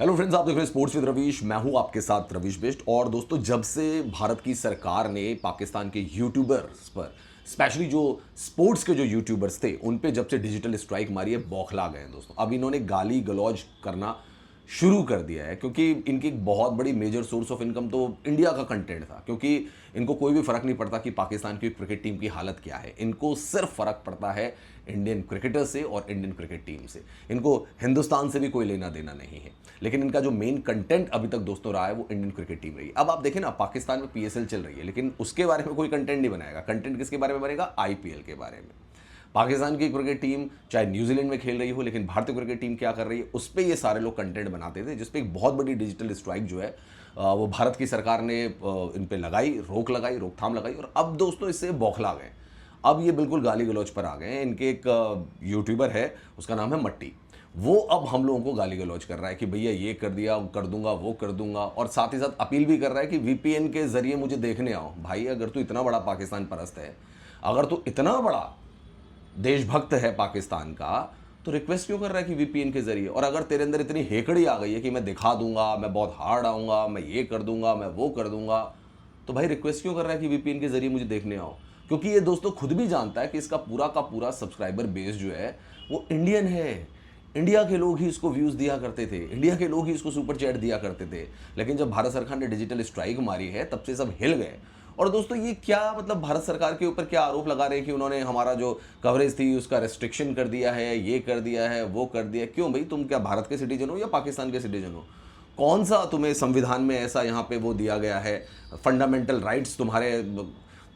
Hello friends, आप देख रहे हैं स्पोर्ट्स विद रवीश। मैं हूं आपके साथ रवीश बेस्ट। और दोस्तों, जब से भारत की सरकार ने पाकिस्तान के यूट्यूबर्स पर, स्पेशली जो स्पोर्ट्स के जो यूट्यूबर्स थे, उन पे जब से डिजिटल स्ट्राइक मारी है, बौखला गए हैं दोस्तों। अब इन्होंने गाली गलौज करना शुरू कर दिया है, क्योंकि इनकी एक बहुत बड़ी मेजर सोर्स ऑफ इनकम तो इंडिया का कंटेंट था। क्योंकि इनको कोई भी फर्क नहीं पड़ता कि पाकिस्तान की क्रिकेट टीम की हालत क्या है, इनको सिर्फ फर्क पड़ता है इंडियन क्रिकेटर से और इंडियन क्रिकेट टीम से। इनको हिंदुस्तान से भी कोई लेना देना नहीं है। लेकिन इनका जो मेन कंटेंट अभी तक दोस्तों रहा है वो इंडियन क्रिकेट टीम रही है। अब आप देखें ना, पाकिस्तान में पीएसएल चल रही है, लेकिन उसके बारे में कोई कंटेंट नहीं बनाएगा। कंटेंट किसके बारे में बनेगा? आईपीएल के बारे में। पाकिस्तान की क्रिकेट टीम चाहे न्यूजीलैंड में खेल रही हो, लेकिन भारतीय क्रिकेट टीम क्या कर रही है, उस पर ये सारे लोग कंटेंट बनाते थे, जिसपे एक बहुत बड़ी डिजिटल स्ट्राइक जो है वो भारत की सरकार ने इन पे लगाई, रोकथाम लगाई। और अब दोस्तों इससे बौखला गए। अब ये बिल्कुल गाली गलौज पर आ गए हैं। इनके एक यूट्यूबर है, उसका नाम है मट्टी। वो अब हम लोगों को गाली गलौज कर रहा है कि भैया ये कर दिया, कर दूंगा, वो कर दूंगा। और साथ ही साथ अपील भी कर रहा है कि वीपीएन के जरिए मुझे देखने आओ। भाई, अगर तू इतना बड़ा पाकिस्तान परस्त है, अगर तू इतना बड़ा देशभक्त है पाकिस्तान का, तो रिक्वेस्ट क्यों कर रहा है कि वीपीएन के जरिए? और अगर तेरे अंदर इतनी हेकड़ी आ गई है कि मैं दिखा दूंगा, मैं बहुत हार्ड आऊंगा, मैं ये कर दूंगा, मैं वो कर दूंगा, तो भाई रिक्वेस्ट क्यों कर रहा है कि वीपीएन के जरिए मुझे देखने आओ? क्योंकि ये दोस्तों खुद भी जानता है कि इसका पूरा का पूरा सब्सक्राइबर बेस जो है वो इंडियन है। इंडिया के लोग ही इसको व्यूज दिया करते थे, इंडिया के लोग ही इसको सुपर चैट दिया करते थे। लेकिन जब भारत सरकार ने डिजिटल स्ट्राइक मारी है, तब से सब हिल गए। और दोस्तों, ये क्या मतलब भारत सरकार के ऊपर क्या आरोप लगा रहे हैं कि उन्होंने हमारा जो कवरेज थी उसका रेस्ट्रिक्शन कर दिया है, ये कर दिया है, वो कर दिया। क्यों भाई? तुम क्या भारत के सिटीजन हो या पाकिस्तान के सिटीजन हो? कौन सा तुम्हें संविधान में ऐसा यहाँ पे वो दिया गया है, फंडामेंटल राइट्स तुम्हारे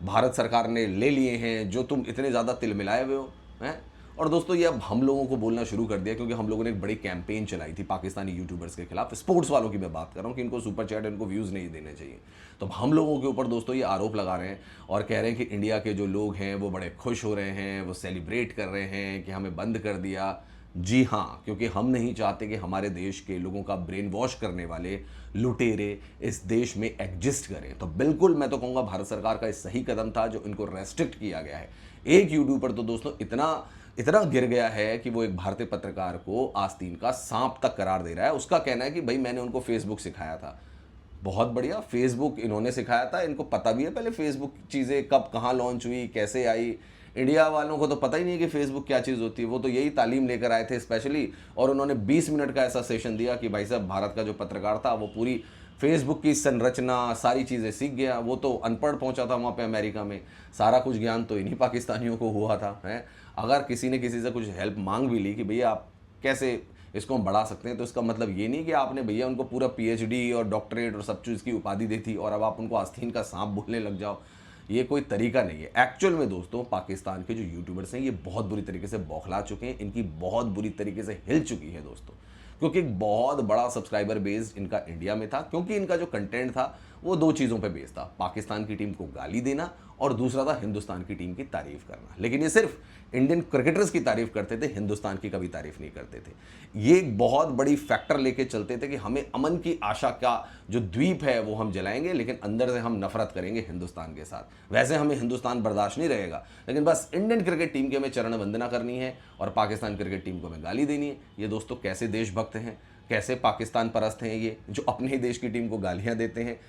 भारत सरकार ने ले लिए हैं, जो तुम इतने ज़्यादा तिलमिलाए हुए हो हैं? और दोस्तों, ये अब हम लोगों को बोलना शुरू कर दिया, क्योंकि हम लोगों ने एक बड़ी कैंपेन चलाई थी पाकिस्तानी यूट्यूबर्स के खिलाफ। स्पोर्ट्स वालों की मैं बात कर रहा हूँ कि इनको सुपर चैट, इनको व्यूज़ नहीं देने चाहिए। तो हम लोगों के ऊपर दोस्तों ये आरोप लगा रहे हैं और कह रहे हैं कि इंडिया के जो लोग हैं वो बड़े खुश हो रहे हैं, वो सेलिब्रेट कर रहे हैं कि हमें बंद कर दिया। जी हाँ, क्योंकि हम नहीं चाहते कि हमारे देश के लोगों का ब्रेन वॉश करने वाले लुटेरे इस देश में एग्जिस्ट करें। तो बिल्कुल मैं तो कहूँगा भारत सरकार का ये सही कदम था जो इनको रेस्ट्रिक्ट किया गया है। एक यूट्यूबर तो दोस्तों इतना इतना गिर गया है कि वो एक भारतीय पत्रकार को आस्तीन का सांप तक करार दे रहा है। उसका कहना है कि भाई मैंने उनको फेसबुक सिखाया था। बहुत बढ़िया, फेसबुक इन्होंने सिखाया था। इनको पता भी है पहले फेसबुक चीज़ें कब कहाँ लॉन्च हुई, कैसे आई। इंडिया वालों को तो पता ही नहीं कि फेसबुक क्या चीज़ होती है। वो तो यही तालीम लेकर आए थे स्पेशली। और उन्होंने 20 मिनट का ऐसा सेशन दिया कि भाई साहब, भारत का जो पत्रकार था वो पूरी फेसबुक की संरचना, सारी चीज़ें सीख गया। वो तो अनपढ़ पहुंचा था वहाँ पे अमेरिका में। सारा कुछ ज्ञान तो इन्हीं पाकिस्तानियों को हुआ था है। अगर किसी ने किसी से कुछ हेल्प मांग भी ली कि भैया आप कैसे इसको हम बढ़ा सकते हैं, तो इसका मतलब ये नहीं कि आपने भैया उनको पूरा पीएचडी और डॉक्टरेट और सब चीज़ की उपाधि दी थी और अब आप उनको आस्तीन का सांप बोलने लग जाओ। ये कोई तरीका नहीं है। एक्चुअल में दोस्तों, पाकिस्तान के जो यूट्यूबर्स हैं ये बहुत बुरी तरीके से बौखला चुके हैं। इनकी बहुत बुरी तरीके से हिल चुकी है दोस्तों, क्योंकि एक बहुत बड़ा सब्सक्राइबर बेस इनका इंडिया में था। क्योंकि इनका जो कंटेंट था वो दो चीज़ों पे बेस था, पाकिस्तान की टीम को गाली देना और दूसरा था हिंदुस्तान की टीम की तारीफ करना। लेकिन ये सिर्फ इंडियन क्रिकेटर्स की तारीफ करते थे, हिंदुस्तान की कभी तारीफ नहीं करते थे। ये एक बहुत बड़ी फैक्टर लेके चलते थे कि हमें अमन की आशा का जो द्वीप है वो हम जलाएंगे, लेकिन अंदर से हम नफरत करेंगे हिंदुस्तान के साथ। वैसे हमें हिंदुस्तान बर्दाश्त नहीं रहेगा, लेकिन बस इंडियन क्रिकेट टीम की हमें चरण वंदना करनी है और पाकिस्तान क्रिकेट टीम को हमें गाली देनी है। ये दोस्तों कैसे देशभक्त हैं, कैसे पाकिस्तान परस्त हैं ये, जो अपने ही देश की टीम को गालियां देते हैं।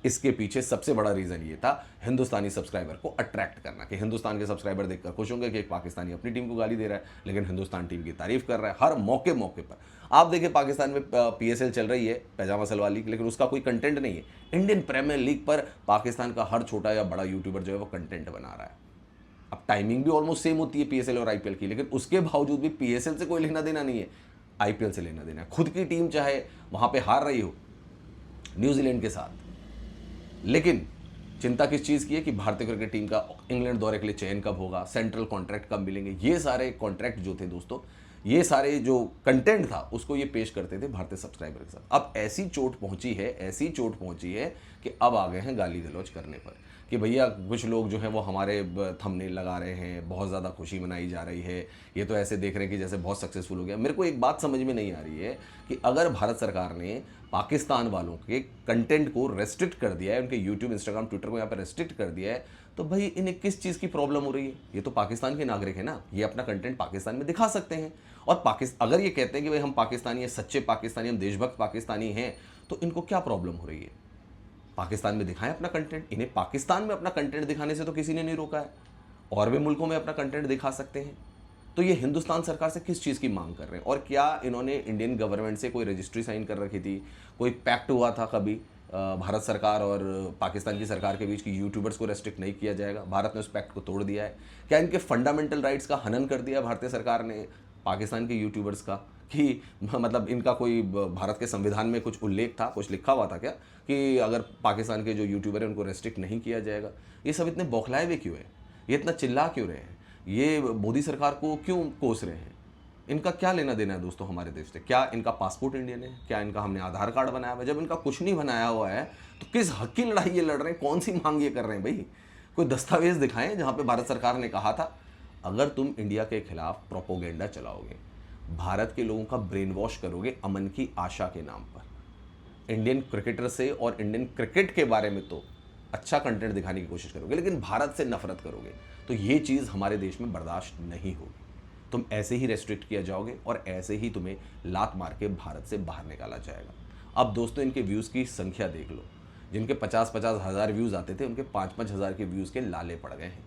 इसके पीछे सबसे बड़ा रीज़न ये था हिंदुस्तानी सब्सक्राइबर को अट्रैक्ट करना, कि हिंदुस्तान के सब्सक्राइबर देखकर खुश होंगे कि एक पाकिस्तानी अपनी टीम को गाली दे रहा है, लेकिन हिंदुस्तान टीम की तारीफ कर रहा है हर मौके मौके पर। आप देखिए, पाकिस्तान में पीएसएल चल रही है, पैजामा सलवार लीग, लेकिन उसका कोई कंटेंट नहीं है। इंडियन प्रीमियर लीग पर पाकिस्तान का हर छोटा या बड़ा यूट्यूबर जो है वो कंटेंट बना रहा है। अब टाइमिंग भी ऑलमोस्ट सेम होती है पीएसएल और आईपीएल की, लेकिन उसके बावजूद भी पीएसएल से कोई लेना देना नहीं है, आईपीएल से लेना देना है। खुद की टीम चाहे वहां पे हार रही हो न्यूजीलैंड के साथ, लेकिन चिंता किस चीज़ की है कि भारतीय क्रिकेट टीम का इंग्लैंड दौरे के लिए चयन कब होगा, सेंट्रल कॉन्ट्रैक्ट कब मिलेंगे। ये सारे कॉन्ट्रैक्ट जो थे दोस्तों, ये सारे जो कंटेंट था उसको ये पेश करते थे भारतीय सब्सक्राइबर के साथ। अब ऐसी चोट पहुंची है कि अब आ गए हैं गाली गलौज करने पर कि भैया कुछ लोग जो हैं वो हमारे थंबनेल लगा रहे हैं, बहुत ज़्यादा खुशी मनाई जा रही है, ये तो ऐसे देख रहे हैं कि जैसे बहुत सक्सेसफुल हो गया। मेरे को एक बात समझ में नहीं आ रही है कि अगर भारत सरकार ने पाकिस्तान वालों के कंटेंट को रेस्ट्रिक्ट कर दिया है, उनके यूट्यूब, इंस्टाग्राम, ट्विटर को यहाँ पर रेस्ट्रिक्ट कर दिया है, तो भाई इन्हें किस चीज़ की प्रॉब्लम हो रही है? ये तो पाकिस्तान के नागरिक है ना, ये अपना कंटेंट पाकिस्तान में दिखा सकते हैं। और पाकिस्तान अगर ये कहते हैं कि भाई हम पाकिस्तानी हैं, सच्चे पाकिस्तानी, हम देशभक्त पाकिस्तानी हैं, तो इनको क्या प्रॉब्लम हो रही है? पाकिस्तान में दिखाएं अपना कंटेंट। इन्हें पाकिस्तान में अपना कंटेंट दिखाने से तो किसी ने नहीं रोका है, और भी मुल्कों में अपना कंटेंट दिखा सकते हैं। तो ये हिंदुस्तान सरकार से किस चीज़ की मांग कर रहे हैं? और क्या इन्होंने इंडियन गवर्नमेंट से कोई रजिस्ट्री साइन कर रखी थी? कोई पैक्ट हुआ था कभी भारत सरकार और पाकिस्तान की सरकार के बीच कि यूट्यूबर्स को रेस्ट्रिक्ट नहीं किया जाएगा? भारत ने उस पैक्ट को तोड़ दिया है। क्या इनके फंडामेंटल राइट्स का हनन कर दिया भारतीय सरकार ने पाकिस्तान के यूट्यूबर्स का? कि मतलब इनका कोई भारत के संविधान में कुछ उल्लेख था, कुछ लिखा हुआ था क्या कि अगर पाकिस्तान के जो यूट्यूबर हैं उनको रेस्ट्रिक्ट नहीं किया जाएगा? ये सब इतने बौखलाए हुए क्यों हैं? ये इतना चिल्ला क्यों रहे हैं? ये मोदी सरकार को क्यों कोस रहे हैं? इनका क्या लेना देना है दोस्तों हमारे देश से? क्या इनका पासपोर्ट इंडियन है? क्या इनका हमने आधार कार्ड बनाया हुआ है? जब इनका कुछ नहीं बनाया हुआ है तो किस हक की लड़ाई ये लड़ रहे हैं? कौन सी मांग ये कर रहे हैं भाई? कोई दस्तावेज दिखाएं जहां पे भारत सरकार ने कहा था अगर तुम इंडिया के खिलाफ प्रोपोगेंडा चलाओगे, भारत के लोगों का ब्रेन वॉश करोगे अमन की आशा के नाम पर, इंडियन क्रिकेटर से और इंडियन क्रिकेट के बारे में तो अच्छा कंटेंट दिखाने की कोशिश करोगे, लेकिन भारत से नफरत करोगे, तो ये चीज़ हमारे देश में बर्दाश्त नहीं होगी। तुम ऐसे ही रेस्ट्रिक्ट किया जाओगे और ऐसे ही तुम्हें लात मार के भारत से बाहर निकाला जाएगा। अब दोस्तों इनके व्यूज़ की संख्या देख लो, जिनके 50-50 हज़ार व्यूज़ आते थे उनके 5-5 हज़ार के व्यूज़ के लाले पड़ गए हैं।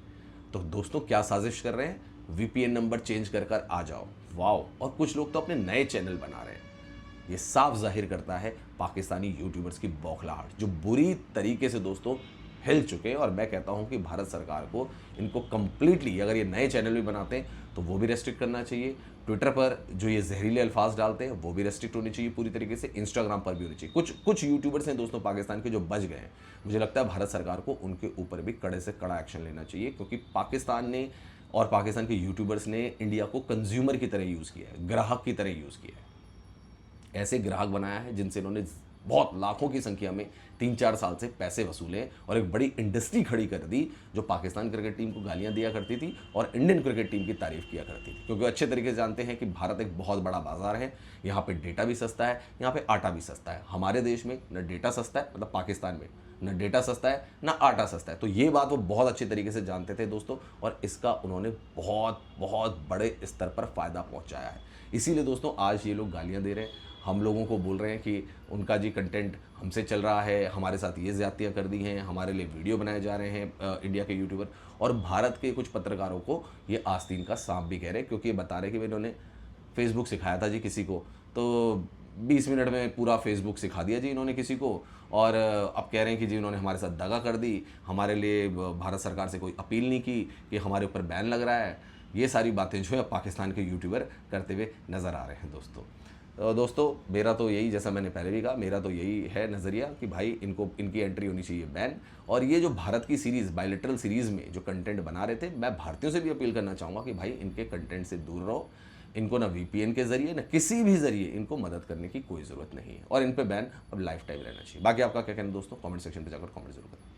तो दोस्तों क्या साजिश कर रहे हैं? वीपीएन नंबर चेंज कर कर आ जाओ। वाओ! और कुछ लोग तो अपने नए चैनल बना रहे हैं। ये साफ जाहिर करता है पाकिस्तानी यूट्यूबर्स की बौखलाहट, जो बुरी तरीके से दोस्तों हिल चुके हैं। और मैं कहता हूं कि भारत सरकार को इनको कंप्लीटली, अगर ये नए चैनल भी बनाते हैं तो वो भी रेस्ट्रिक्ट करना चाहिए। ट्विटर पर जो ये जहरीले अल्फाज डालते हैं वो भी रेस्ट्रिक्ट होनी चाहिए पूरी तरीके से। इंस्टाग्राम पर भी होनी चाहिए। कुछ यूट्यूबर्स हैं दोस्तों पाकिस्तान के जो बच गए हैं, मुझे लगता है भारत सरकार को उनके ऊपर भी कड़े से कड़ा एक्शन लेना चाहिए, क्योंकि पाकिस्तान ने और पाकिस्तान के यूट्यूबर्स ने इंडिया को कंज्यूमर की तरह यूज़ किया है, ग्राहक की तरह यूज़ किया है। ऐसे ग्राहक बनाया है जिनसे इन्होंने बहुत लाखों की संख्या में 3-4 साल से पैसे वसूले और एक बड़ी इंडस्ट्री खड़ी कर दी, जो पाकिस्तान क्रिकेट टीम को गालियां दिया करती थी और इंडियन क्रिकेट टीम की तारीफ किया करती थी, क्योंकि अच्छे तरीके से जानते हैं कि भारत एक बहुत बड़ा बाजार है। यहाँ पे डेटा भी सस्ता है, यहाँ पे आटा भी सस्ता है। हमारे देश में न डेटा सस्ता है, मतलब पाकिस्तान में न डेटा सस्ता है न आटा सस्ता है। तो ये बात वो बहुत अच्छे तरीके से जानते थे दोस्तों, और इसका उन्होंने बहुत बहुत बड़े स्तर पर फ़ायदा पहुँचाया है। इसीलिए दोस्तों आज ये लोग गालियाँ दे रहे हैं, हम लोगों को बोल रहे हैं कि उनका जी कंटेंट हमसे चल रहा है, हमारे साथ ये ज़्यादतियाँ कर दी हैं, हमारे लिए वीडियो बनाए जा रहे हैं इंडिया के यूट्यूबर। और भारत के कुछ पत्रकारों को ये आस्तीन का सांप भी कह रहे हैं, क्योंकि ये बता रहे हैं कि इन्होंने फेसबुक सिखाया था जी किसी को, तो 20 मिनट में पूरा फेसबुक सिखा दिया जी इन्होंने किसी को, और अब कह रहे हैं कि जी उन्होंने हमारे साथ दगा कर दी, हमारे लिए भारत सरकार से कोई अपील नहीं की कि हमारे ऊपर बैन लग रहा है। ये सारी बातें जो है पाकिस्तान के यूट्यूबर करते हुए नज़र आ रहे हैं दोस्तों। दोस्तों मेरा तो यही, जैसा मैंने पहले भी कहा, मेरा तो यही है नज़रिया कि भाई इनको, इनकी एंट्री होनी चाहिए बैन। और ये जो भारत की सीरीज़, बायलैटरल सीरीज़ में जो कंटेंट बना रहे थे, मैं भारतीयों से भी अपील करना चाहूँगा कि भाई इनके कंटेंट से दूर रहो। इनको ना वीपीएन के जरिए ना किसी भी जरिए इनको मदद करने की कोई ज़रूरत नहीं है, और इन पे बैन अब लाइफ टाइम रहना चाहिए। बाकी आपका क्या कहना दोस्तों, कमेंट सेक्शन पे जाकर कमेंट जरूर करें।